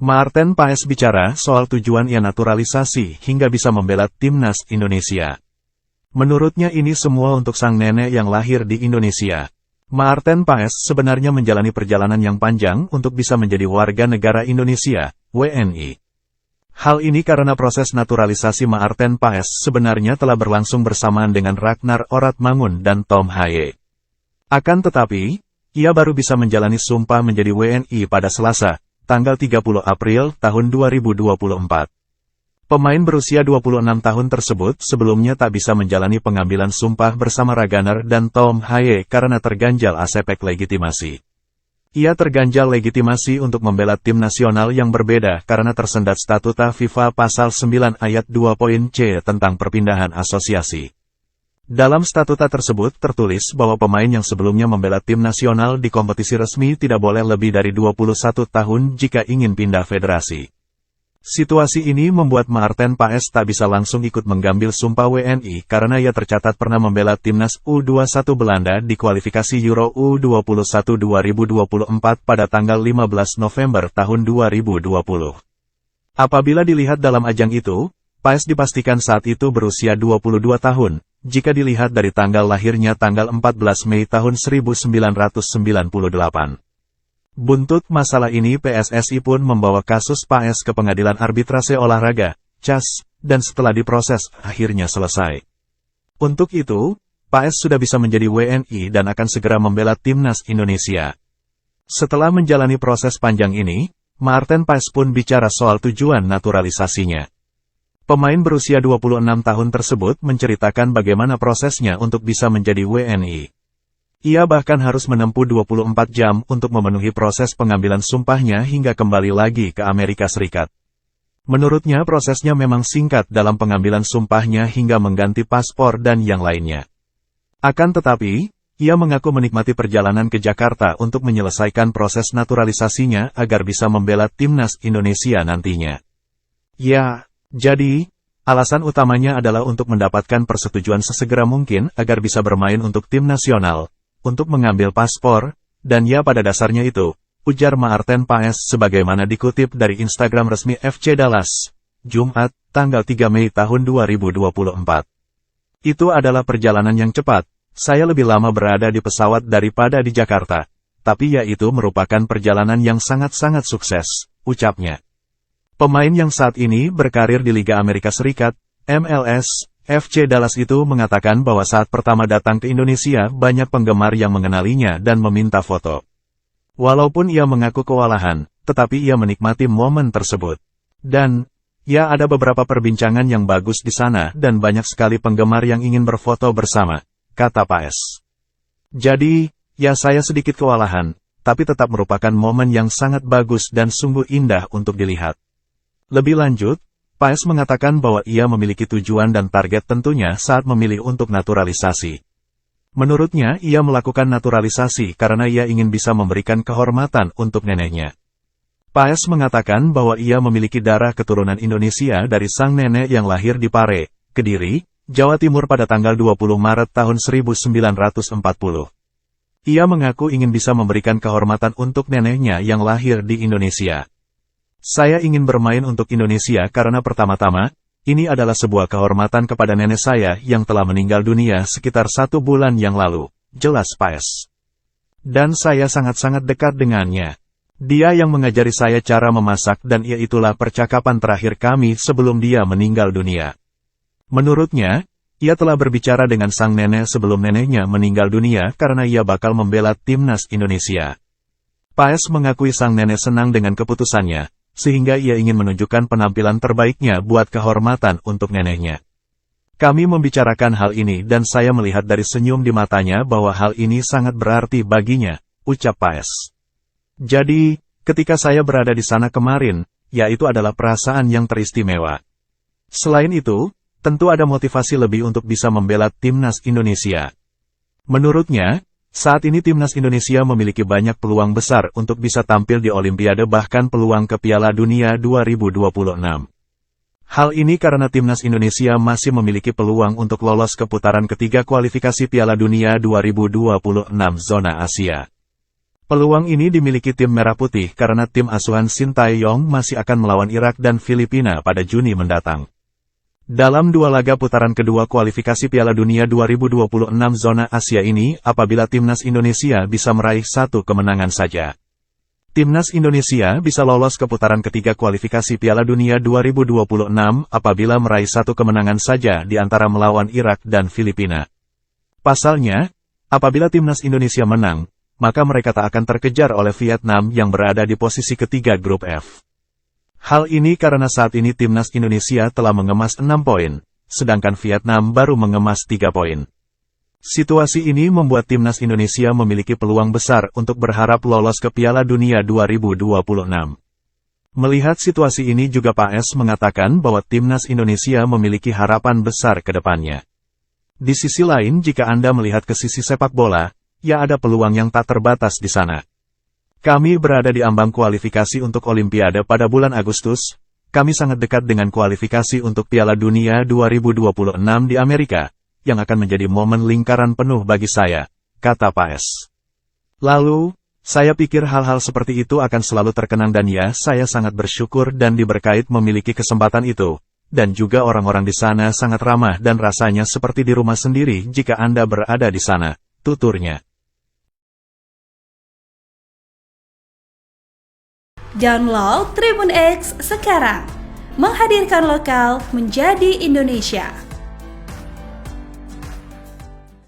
Maarten Paes bicara soal tujuan ia naturalisasi hingga bisa membela timnas Indonesia. Menurutnya ini semua untuk sang nenek yang lahir di Indonesia. Maarten Paes sebenarnya menjalani perjalanan yang panjang untuk bisa menjadi warga negara Indonesia, WNI. Hal ini karena proses naturalisasi Maarten Paes sebenarnya telah berlangsung bersamaan dengan Ragnar Oratmangun dan Tom Haye. Akan tetapi, ia baru bisa menjalani sumpah menjadi WNI pada Selasa, tanggal 30 April tahun 2024. Pemain berusia 26 tahun tersebut sebelumnya tak bisa menjalani pengambilan sumpah bersama Ragnar dan Tom Haye karena terganjal aspek legitimasi. Ia terganjal legitimasi untuk membela tim nasional yang berbeda karena tersendat statuta FIFA pasal 9 ayat 2.c tentang perpindahan asosiasi. Dalam statuta tersebut tertulis bahwa pemain yang sebelumnya membela tim nasional di kompetisi resmi tidak boleh lebih dari 21 tahun jika ingin pindah federasi. Situasi ini membuat Maarten Paes tak bisa langsung ikut mengambil sumpah WNI karena ia tercatat pernah membela timnas U21 Belanda di kualifikasi Euro U21 2024 pada tanggal 15 November tahun 2020. Apabila dilihat dalam ajang itu, Paes dipastikan saat itu berusia 22 tahun. Jika dilihat dari tanggal lahirnya tanggal 14 Mei tahun 1998. Buntut masalah ini PSSI pun membawa kasus Paes ke Pengadilan Arbitrase Olahraga, CAS, dan setelah diproses, akhirnya selesai. Untuk itu, Paes sudah bisa menjadi WNI dan akan segera membela timnas Indonesia. Setelah menjalani proses panjang ini, Maarten Paes pun bicara soal tujuan naturalisasinya. Pemain berusia 26 tahun tersebut menceritakan bagaimana prosesnya untuk bisa menjadi WNI. Ia bahkan harus menempuh 24 jam untuk memenuhi proses pengambilan sumpahnya hingga kembali lagi ke Amerika Serikat. Menurutnya prosesnya memang singkat dalam pengambilan sumpahnya hingga mengganti paspor dan yang lainnya. Akan tetapi, ia mengaku menikmati perjalanan ke Jakarta untuk menyelesaikan proses naturalisasinya agar bisa membela timnas Indonesia nantinya. Jadi, alasan utamanya adalah untuk mendapatkan persetujuan sesegera mungkin agar bisa bermain untuk tim nasional, untuk mengambil paspor, dan pada dasarnya itu, ujar Maarten Paes sebagaimana dikutip dari Instagram resmi FC Dallas, Jumat, tanggal 3 Mei tahun 2024. Itu adalah perjalanan yang cepat, saya lebih lama berada di pesawat daripada di Jakarta, tapi itu merupakan perjalanan yang sangat-sangat sukses, ucapnya. Pemain yang saat ini berkarir di Liga Amerika Serikat, MLS, FC Dallas itu mengatakan bahwa saat pertama datang ke Indonesia banyak penggemar yang mengenalinya dan meminta foto. Walaupun ia mengaku kewalahan, tetapi ia menikmati momen tersebut. Dan, ada beberapa perbincangan yang bagus di sana dan banyak sekali penggemar yang ingin berfoto bersama, kata Paes. Jadi, saya sedikit kewalahan, tapi tetap merupakan momen yang sangat bagus dan sungguh indah untuk dilihat. Lebih lanjut, Paes mengatakan bahwa ia memiliki tujuan dan target tentunya saat memilih untuk naturalisasi. Menurutnya ia melakukan naturalisasi karena ia ingin bisa memberikan kehormatan untuk neneknya. Paes mengatakan bahwa ia memiliki darah keturunan Indonesia dari sang nenek yang lahir di Pare, Kediri, Jawa Timur pada tanggal 20 Maret tahun 1940. Ia mengaku ingin bisa memberikan kehormatan untuk neneknya yang lahir di Indonesia. Saya ingin bermain untuk Indonesia karena pertama-tama, ini adalah sebuah kehormatan kepada nenek saya yang telah meninggal dunia sekitar 1 bulan yang lalu, jelas Paes. Dan saya sangat-sangat dekat dengannya. Dia yang mengajari saya cara memasak dan itulah percakapan terakhir kami sebelum dia meninggal dunia. Menurutnya, ia telah berbicara dengan sang nenek sebelum neneknya meninggal dunia karena ia bakal membela timnas Indonesia. Paes mengakui sang nenek senang dengan keputusannya, sehingga ia ingin menunjukkan penampilan terbaiknya buat kehormatan untuk neneknya. Kami membicarakan hal ini dan saya melihat dari senyum di matanya bahwa hal ini sangat berarti baginya, ucap Paes. Jadi, ketika saya berada di sana kemarin, itu adalah perasaan yang teristimewa. Selain itu, tentu ada motivasi lebih untuk bisa membela timnas Indonesia. Menurutnya, saat ini timnas Indonesia memiliki banyak peluang besar untuk bisa tampil di Olimpiade bahkan peluang ke Piala Dunia 2026. Hal ini karena timnas Indonesia masih memiliki peluang untuk lolos ke putaran ketiga kualifikasi Piala Dunia 2026 zona Asia. Peluang ini dimiliki tim Merah Putih karena tim asuhan Sintayong masih akan melawan Irak dan Filipina pada Juni mendatang. Dalam dua laga putaran kedua kualifikasi Piala Dunia 2026 zona Asia ini, apabila timnas Indonesia bisa meraih satu kemenangan saja, timnas Indonesia bisa lolos ke putaran ketiga kualifikasi Piala Dunia 2026 apabila meraih satu kemenangan saja di antara melawan Irak dan Filipina. Pasalnya, apabila timnas Indonesia menang, maka mereka tak akan terkejar oleh Vietnam yang berada di posisi ketiga grup F. Hal ini karena saat ini timnas Indonesia telah mengemas 6 poin, sedangkan Vietnam baru mengemas 3 poin. Situasi ini membuat timnas Indonesia memiliki peluang besar untuk berharap lolos ke Piala Dunia 2026. Melihat situasi ini juga Pak S mengatakan bahwa timnas Indonesia memiliki harapan besar ke depannya. Di sisi lain jika Anda melihat ke sisi sepak bola, ya ada peluang yang tak terbatas di sana. Kami berada di ambang kualifikasi untuk Olimpiade pada bulan Agustus, kami sangat dekat dengan kualifikasi untuk Piala Dunia 2026 di Amerika, yang akan menjadi momen lingkaran penuh bagi saya, kata Pak S. Lalu, saya pikir hal-hal seperti itu akan selalu terkenang dan ya saya sangat bersyukur dan diberkait memiliki kesempatan itu, dan juga orang-orang di sana sangat ramah dan rasanya seperti di rumah sendiri jika Anda berada di sana, tuturnya. Download Tribun X sekarang, menghadirkan lokal menjadi Indonesia.